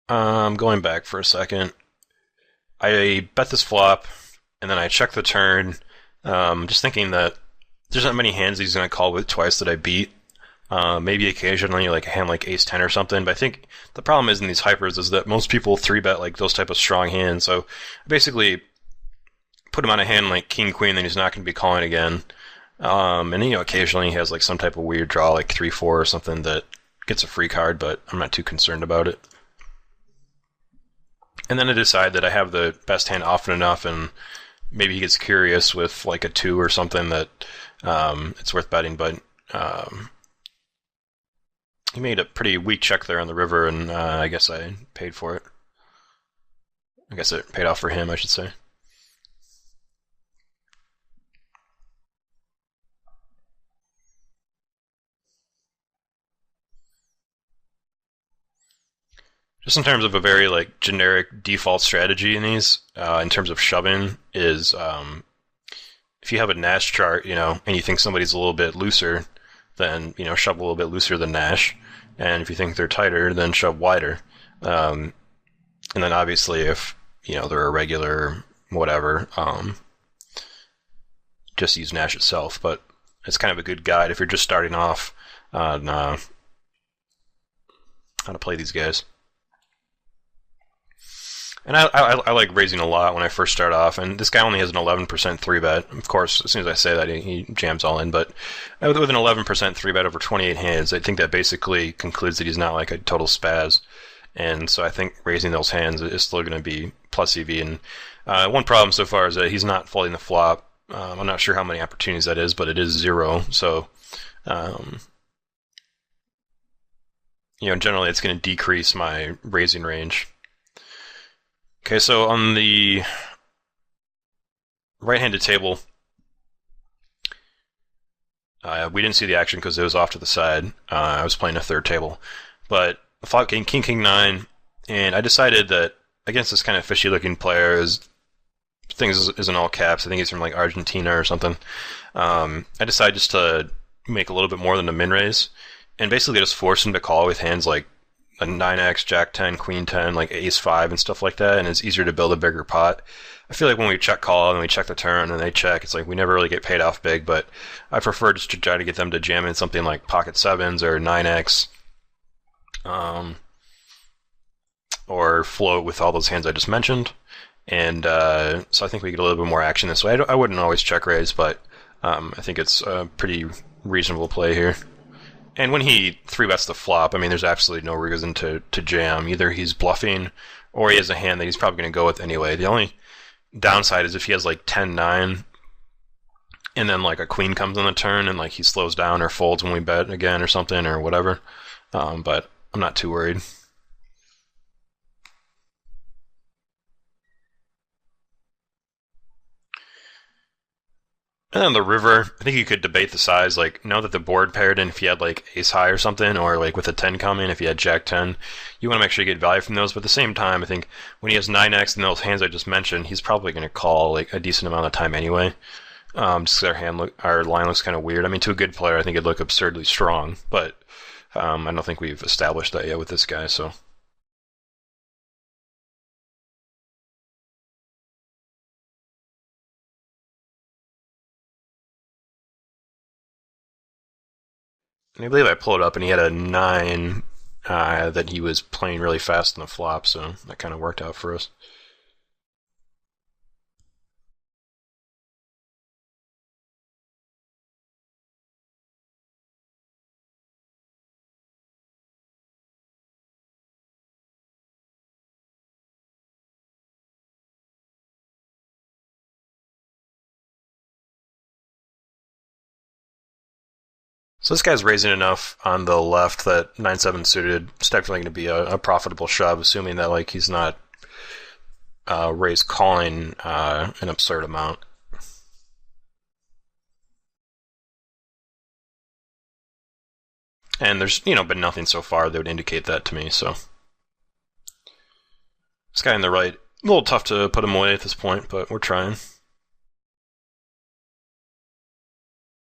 Going back for a second. I bet this flop, and then I check the turn. Just thinking that there's not many hands he's going to call with twice that I beat. Maybe occasionally like a hand like ace 10 or something, but I think the problem is in these hypers is that most people 3-bet like those type of strong hands, so I basically put him on a hand like king queen, then he's not going to be calling again. And occasionally he has like some type of weird draw like 3-4 or something that gets a free card, but I'm not too concerned about it. And then I decide that I have the best hand often enough, and maybe he gets curious with like a 2 or something that it's worth betting, but he made a pretty weak check there on the river, and I guess I paid for it. I guess it paid off for him, I should say. Just in terms of a very like generic default strategy in these, in terms of shoving, is if you have a Nash chart, and you think somebody's a little bit looser, then shove a little bit looser than Nash, and if you think they're tighter, then shove wider. And then obviously if they're a regular whatever, just use Nash itself. But it's kind of a good guide if you're just starting off on how to play these guys. And I like raising a lot when I first start off, and this guy only has an 11% 3-bet. Of course, as soon as I say that, he jams all in, but with an 11% 3-bet over 28 hands, I think that basically concludes that he's not like a total spaz. And so I think raising those hands is still going to be plus EV. And one problem so far is that he's not folding the flop. I'm not sure how many opportunities that is, but it is 0. So, generally it's going to decrease my raising range. Okay, so on the right-handed table, we didn't see the action because it was off to the side. I was playing a third table. But the flop came king, king, 9, and I decided that against this kind of fishy-looking player, things is in all caps, I think he's from like Argentina or something, I decided just to make a little bit more than a min-raise, and basically just force him to call with hands like a 9x, jack 10, queen 10, like ace 5 and stuff like that, and it's easier to build a bigger pot. I feel like when we check call and we check the turn and they check, it's like we never really get paid off big, but I prefer just to try to get them to jam in something like pocket 7s or 9x, or float with all those hands I just mentioned. And so I think we get a little bit more action this way. I wouldn't always check raise, but I think it's a pretty reasonable play here. And when he 3-bets the flop, I mean, there's absolutely no reason to jam. Either he's bluffing, or he has a hand that he's probably going to go with anyway. The only downside is if he has like 10-9, and then like a queen comes on the turn, and like he slows down or folds when we bet again or something or whatever. But I'm not too worried. And then the river, I think you could debate the size. Like, now that the board paired in, if you had like ace high or something, or like with a 10 coming, if you had jack 10, you want to make sure you get value from those. But at the same time, I think when he has 9x and those hands I just mentioned, he's probably going to call like a decent amount of time anyway. Just because our line looks kind of weird. I mean, to a good player, I think it'd look absurdly strong, but I don't think we've established that yet with this guy, so. And I believe I pulled it up and he had a 9 that he was playing really fast in the flop, so that kind of worked out for us. So this guy's raising enough on the left that 9-7 suited is definitely going to be a profitable shove, assuming that like he's not raise calling an absurd amount. And there's been nothing so far that would indicate that to me. So this guy on the right, a little tough to put him away at this point, but we're trying.